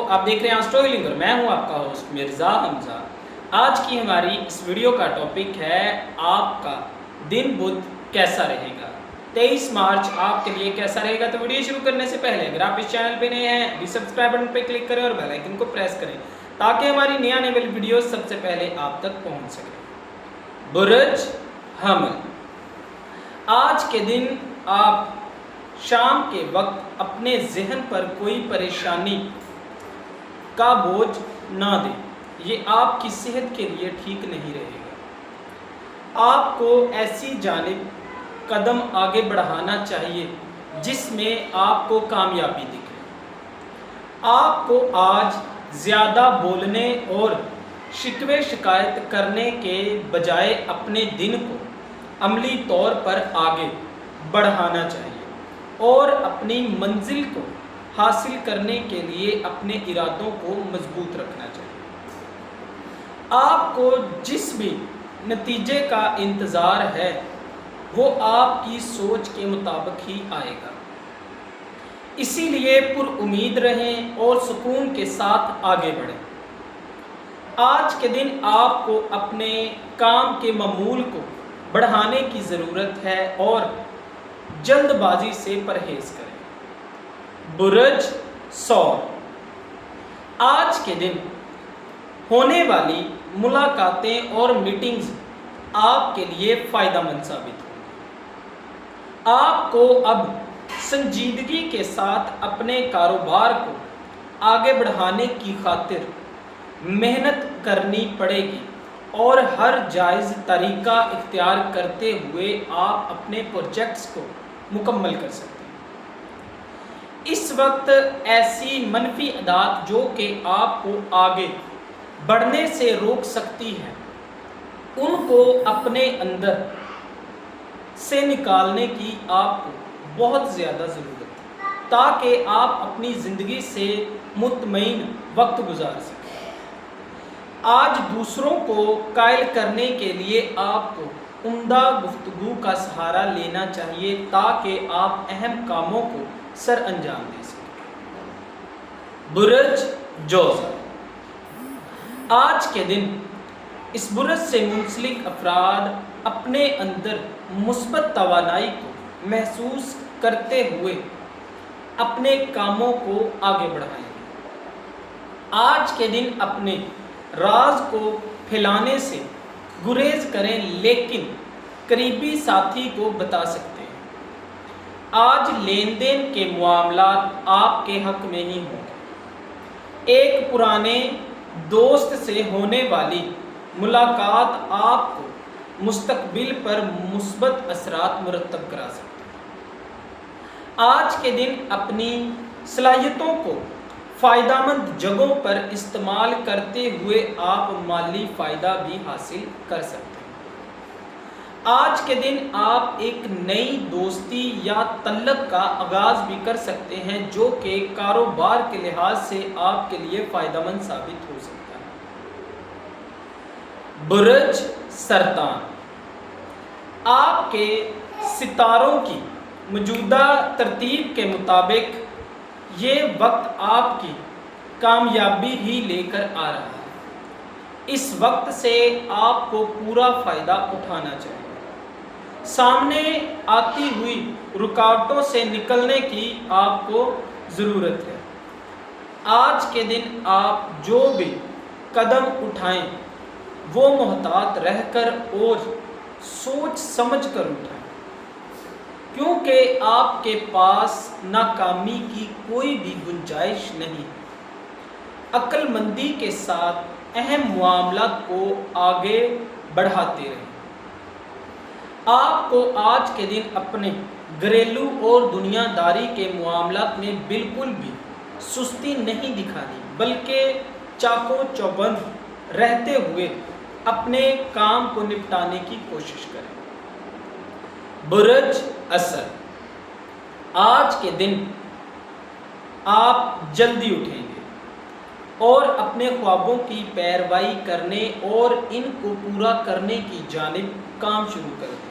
آپ دیکھ رہے ہیں اسٹوری لنگر، میں ہوں آپ کا ہوسٹ مرزا حمزہ۔ آج کی ہماری اس ویڈیو کا ٹاپک ہے آپ کا دن بدھ کیسا رہے گا، 23 مارچ آپ کے لیے کیسا رہے گا۔ تو ویڈیو شروع کرنے سے پہلے اگر آپ اس چینل پہ نئے ہیں ابھی سبسکرائب بٹن پہ کلک کریں اور بیل آئیکن کو پریس کریں تاکہ ہماری نئی آنے والی ویڈیو سب سے پہلے آپ تک پہنچ سکے۔ برج حمل، آج کے دن آپ شام کے وقت اپنے ذہن پر کوئی پریشانی کا بوجھ نہ دیں، یہ آپ کی صحت کے لیے ٹھیک نہیں رہے گا۔ آپ کو ایسی جانب قدم آگے بڑھانا چاہیے جس میں آپ کو کامیابی دکھے۔ آپ کو آج زیادہ بولنے اور شکوے شکایت کرنے کے بجائے اپنے دن کو عملی طور پر آگے بڑھانا چاہیے اور اپنی منزل کو حاصل کرنے کے لیے اپنے ارادوں کو مضبوط رکھنا چاہیے۔ آپ کو جس بھی نتیجے کا انتظار ہے وہ آپ کی سوچ کے مطابق ہی آئے گا، اسی لیے پر امید رہیں اور سکون کے ساتھ آگے بڑھیں۔ آج کے دن آپ کو اپنے کام کے معمول کو بڑھانے کی ضرورت ہے اور جلد بازی سے پرہیز کریں۔ برج ثور، آج کے دن ہونے والی ملاقاتیں اور میٹنگز آپ کے لیے فائدہ مند ثابت ہوں۔ آپ کو اب سنجیدگی کے ساتھ اپنے کاروبار کو آگے بڑھانے کی خاطر محنت کرنی پڑے گی اور ہر جائز طریقہ اختیار کرتے ہوئے آپ اپنے پروجیکٹس کو مکمل کر سکتے ہیں۔ اس وقت ایسی منفی عادات جو کہ آپ کو آگے بڑھنے سے روک سکتی ہیں ان کو اپنے اندر سے نکالنے کی آپ کو بہت زیادہ ضرورت ہے تاکہ آپ اپنی زندگی سے مطمئن وقت گزار سکیں۔ آج دوسروں کو قائل کرنے کے لیے آپ کو عمدہ گفتگو کا سہارا لینا چاہیے تاکہ آپ اہم کاموں کو سر انجام دے سکیں۔ برج جوزا، آج کے دن اس برج سے منسلک افراد اپنے اندر مثبت توانائی کو محسوس کرتے ہوئے اپنے کاموں کو آگے بڑھائیں گے۔ آج کے دن اپنے راز کو پھیلانے سے گریز کریں لیکن قریبی ساتھی کو بتا سکتے ہیں۔ آج لین دین کے معاملات آپ کے حق میں ہی ہوں گے۔ ایک پرانے دوست سے ہونے والی ملاقات آپ کو مستقبل پر مثبت اثرات مرتب کرا سکتی ہے۔ آج کے دن اپنی صلاحیتوں کو فائدہ مند جگہوں پر استعمال کرتے ہوئے آپ مالی فائدہ بھی حاصل کر سکتے ہیں۔ آج کے دن آپ ایک نئی دوستی یا تعلق کا آغاز بھی کر سکتے ہیں جو کہ کاروبار کے لحاظ سے آپ کے لیے فائدہ مند ثابت ہو سکتا ہے۔ برج سرطان، آپ کے ستاروں کی موجودہ ترتیب کے مطابق یہ وقت آپ کی کامیابی ہی لے کر آ رہا ہے۔ اس وقت سے آپ کو پورا فائدہ اٹھانا چاہیے۔ سامنے آتی ہوئی رکاوٹوں سے نکلنے کی آپ کو ضرورت ہے۔ آج کے دن آپ جو بھی قدم اٹھائیں وہ محتاط رہ کر اور سوچ سمجھ کر اٹھائیں کیونکہ آپ کے پاس ناکامی کی کوئی بھی گنجائش نہیں۔ عقل مندی کے ساتھ اہم معاملات کو آگے بڑھاتے رہیں۔ آپ کو آج کے دن اپنے گھریلو اور دنیا داری کے معاملات میں بالکل بھی سستی نہیں دکھانی بلکہ چاق و چوبند رہتے ہوئے اپنے کام کو نپٹانے کی کوشش کریں۔ برج اسد، آج کے دن آپ جلدی اٹھیں گے اور اپنے خوابوں کی پیروی کرنے اور ان کو پورا کرنے کی جانب کام شروع کر دیں۔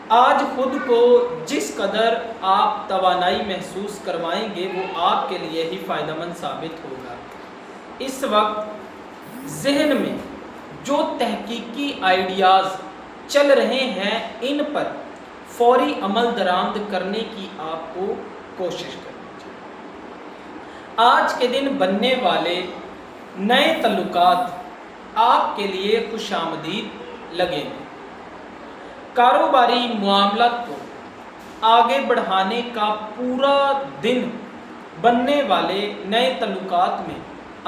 آج خود کو جس قدر آپ توانائی محسوس کروائیں گے وہ آپ کے لیے ہی فائدہ مند ثابت ہوگا۔ اس وقت ذہن میں جو تحقیقی آئیڈیاز چل رہے ہیں ان پر فوری عمل درآمد کرنے کی آپ کو کوشش کرنی چاہیے۔ آج کے دن بننے والے نئے تعلقات آپ کے لیے خوش آمدید لگیں گے۔ کاروباری معاملات کو آگے بڑھانے کا پورا دن بننے والے نئے تعلقات میں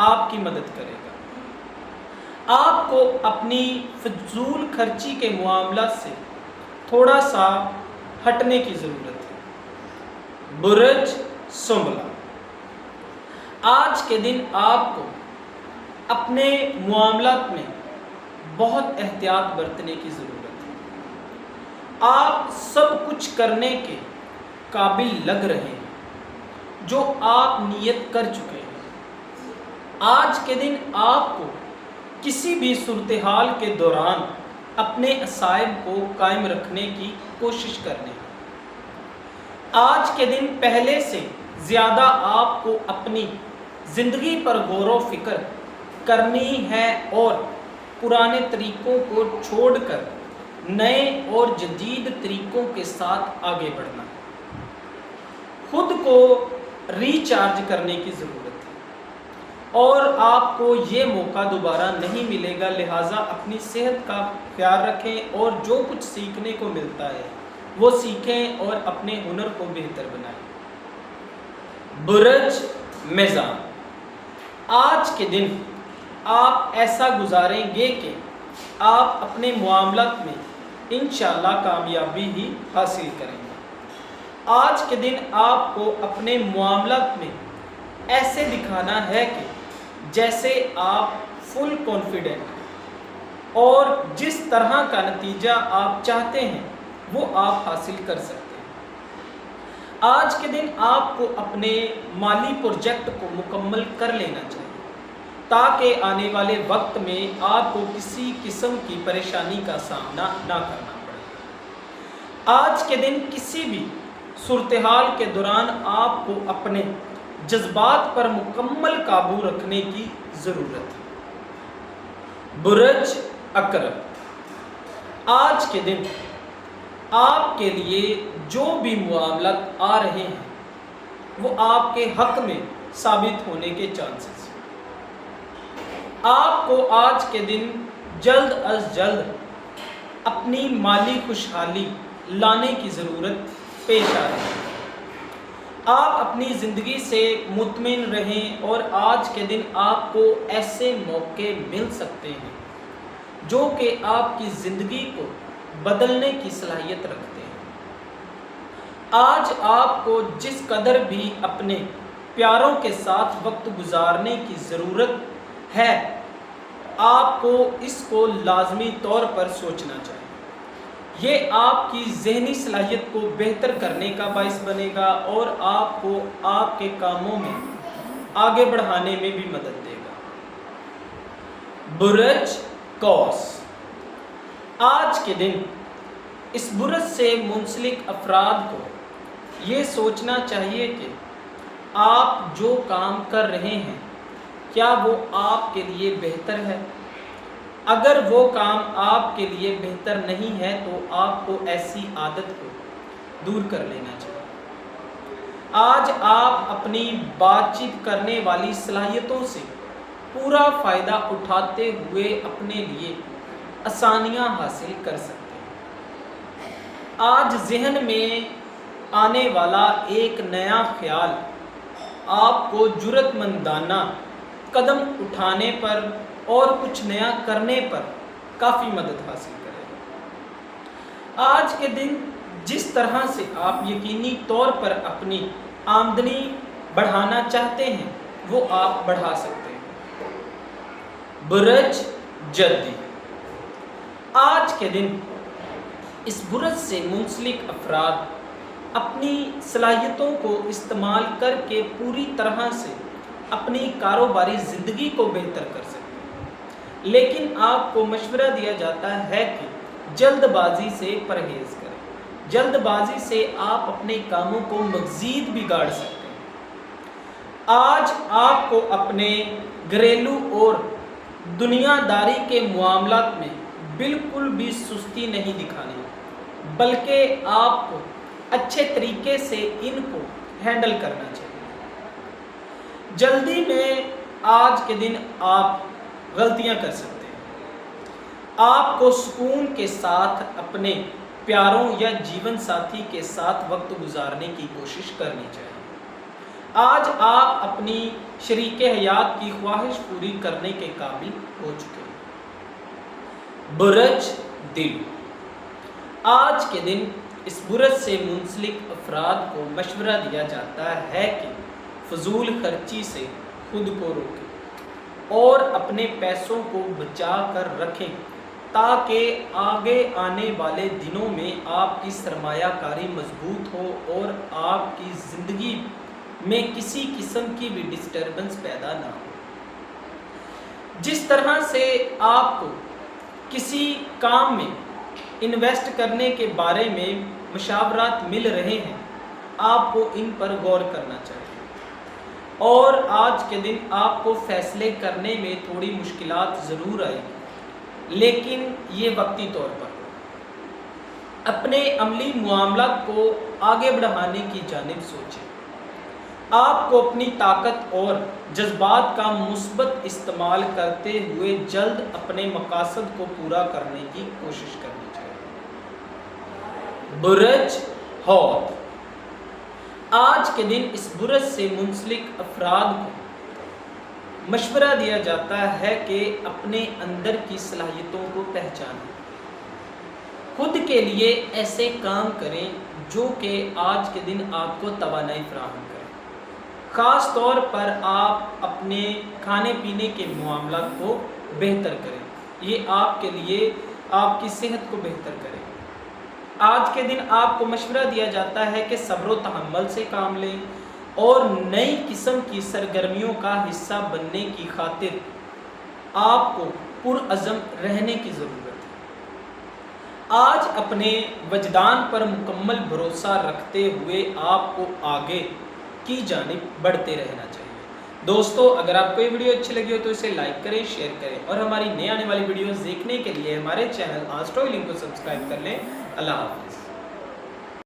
آپ کی مدد کرے گا۔ آپ کو اپنی فضول خرچی کے معاملات سے تھوڑا سا ہٹنے کی ضرورت ہے۔ برج سنبلا، آج کے دن آپ کو اپنے معاملات میں بہت احتیاط برتنے کی ضرورت ہے۔ آپ سب کچھ کرنے کے قابل لگ رہے ہیں جو آپ نیت کر چکے ہیں۔ آج کے دن آپ کو کسی بھی صورتحال کے دوران اپنے عزائم کو قائم رکھنے کی کوشش کرنی ہے۔ آج کے دن پہلے سے زیادہ آپ کو اپنی زندگی پر غور و فکر کرنی ہے اور پرانے طریقوں کو چھوڑ کر نئے اور جدید طریقوں کے ساتھ آگے بڑھنا ہے۔ خود کو ریچارج کرنے کی ضرورت ہے اور آپ کو یہ موقع دوبارہ نہیں ملے گا، لہٰذا اپنی صحت کا خیال رکھیں اور جو کچھ سیکھنے کو ملتا ہے وہ سیکھیں اور اپنے ہنر کو بہتر بنائیں۔ برج میزان، آج کے دن آپ ایسا گزاریں گے کہ آپ اپنے معاملات میں انشاءاللہ کامیابی ہی حاصل کریں گے۔ آج کے دن آپ کو اپنے معاملات میں ایسے دکھانا ہے کہ جیسے آپ فل کانفیڈنٹ ہیں اور جس طرح کا نتیجہ آپ چاہتے ہیں وہ آپ حاصل کر سکتے ہیں۔ آج کے دن آپ کو اپنے مالی پروجیکٹ کو مکمل کر لینا چاہیے تاکہ آنے والے وقت میں آپ کو کسی قسم کی پریشانی کا سامنا نہ کرنا پڑے۔ آج کے دن کسی بھی صورتحال کے دوران آپ کو اپنے جذبات پر مکمل قابو رکھنے کی ضرورت ہے۔ برج عقرب، آج کے دن آپ کے لیے جو بھی معاملات آ رہے ہیں وہ آپ کے حق میں ثابت ہونے کے چانسز ہیں۔ آپ کو آج کے دن جلد از جلد اپنی مالی خوشحالی لانے کی ضرورت پیش آ رہی ہے۔ آپ اپنی زندگی سے مطمئن رہیں اور آج کے دن آپ کو ایسے موقع مل سکتے ہیں جو کہ آپ کی زندگی کو بدلنے کی صلاحیت رکھتے ہیں۔ آج آپ کو جس قدر بھی اپنے پیاروں کے ساتھ وقت گزارنے کی ضرورت ہے آپ کو اس کو لازمی طور پر سوچنا چاہیے۔ یہ آپ کی ذہنی صلاحیت کو بہتر کرنے کا باعث بنے گا اور آپ کو آپ کے کاموں میں آگے بڑھانے میں بھی مدد دے گا۔ برج قوس، آج کے دن اس برج سے منسلک افراد کو یہ سوچنا چاہیے کہ آپ جو کام کر رہے ہیں کیا وہ آپ کے لیے بہتر ہے۔ اگر وہ کام آپ کے لیے بہتر نہیں ہے تو آپ کو ایسی عادت کو دور کر لینا چاہیے۔ آج آپ اپنی بات چیت کرنے والی صلاحیتوں سے پورا فائدہ اٹھاتے ہوئے اپنے لیے آسانیاں حاصل کر سکتے ہیں۔ آج ذہن میں آنے والا ایک نیا خیال آپ کو جرأت مندانہ قدم اٹھانے پر اور کچھ نیا کرنے پر کافی مدد حاصل کرے گا۔ آج کے دن جس طرح سے آپ یقینی طور پر اپنی آمدنی بڑھانا چاہتے ہیں وہ آپ بڑھا سکتے ہیں۔ برج جدی، آج کے دن اس برج سے منسلک افراد اپنی صلاحیتوں کو استعمال کر کے پوری طرح سے اپنی کاروباری زندگی کو بہتر کر سکتے ہیں، لیکن آپ کو مشورہ دیا جاتا ہے کہ جلد بازی سے پرہیز کریں۔ جلد بازی سے آپ اپنے کاموں کو مزید بگاڑ سکتے ہیں۔ آج آپ کو اپنے گھریلو اور دنیا داری کے معاملات میں بالکل بھی سستی نہیں دکھانی، بلکہ آپ کو اچھے طریقے سے ان کو ہینڈل کرنا چاہیے۔ جلدی میں آج کے دن آپ غلطیاں کر سکتے ہیں۔ آپ کو سکون کے ساتھ اپنے پیاروں یا جیون ساتھی کے ساتھ وقت گزارنے کی کوشش کرنی چاہیے۔ آج آپ اپنی شریک حیات کی خواہش پوری کرنے کے قابل ہو چکے ہیں۔ برج دل، آج کے دن اس برج سے منسلک افراد کو مشورہ دیا جاتا ہے کہ فضول خرچی سے خود کو روکیں اور اپنے پیسوں کو بچا کر رکھیں تاکہ آگے آنے والے دنوں میں آپ کی سرمایہ کاری مضبوط ہو اور آپ کی زندگی میں کسی قسم کی بھی ڈسٹربنس پیدا نہ ہو۔ جس طرح سے آپ کو کسی کام میں انویسٹ کرنے کے بارے میں مشاورات مل رہے ہیں، آپ کو ان پر غور کرنا چاہیے، اور آج کے دن آپ کو فیصلے کرنے میں تھوڑی مشکلات ضرور آئیں گی، لیکن یہ وقتی طور پر اپنے عملی معاملات کو آگے بڑھانے کی جانب سوچیں۔ آپ کو اپنی طاقت اور جذبات کا مثبت استعمال کرتے ہوئے جلد اپنے مقاصد کو پورا کرنے کی کوشش کرنی چاہیے۔ برج حوت، آج کے دن اس برج سے منسلک افراد کو مشورہ دیا جاتا ہے کہ اپنے اندر کی صلاحیتوں کو پہچانیں، خود کے لیے ایسے کام کریں جو کہ آج کے دن آپ کو توانائی فراہم کریں۔ خاص طور پر آپ اپنے کھانے پینے کے معاملات کو بہتر کریں، یہ آپ کے لیے آپ کی صحت کو بہتر کرے۔ آج کے دن آپ کو مشورہ دیا جاتا ہے کہ صبر و تحمل سے کام لیں اور نئی قسم کی سرگرمیوں کا حصہ بننے کی خاطر آپ کو پرعزم رہنے کی ضرورت ہے۔ آج اپنے وجدان پر مکمل بھروسہ رکھتے ہوئے آپ کو آگے کی جانب بڑھتے رہنا چاہیے۔ دوستو، اگر آپ کو یہ ویڈیو اچھی لگی ہو تو اسے لائک کریں، شیئر کریں، اور ہماری نئے آنے والی ویڈیوز دیکھنے کے لیے ہمارے چینل آسٹرو ہیلنگ کو سبسکرائب کر لیں۔ اللہ حافظ۔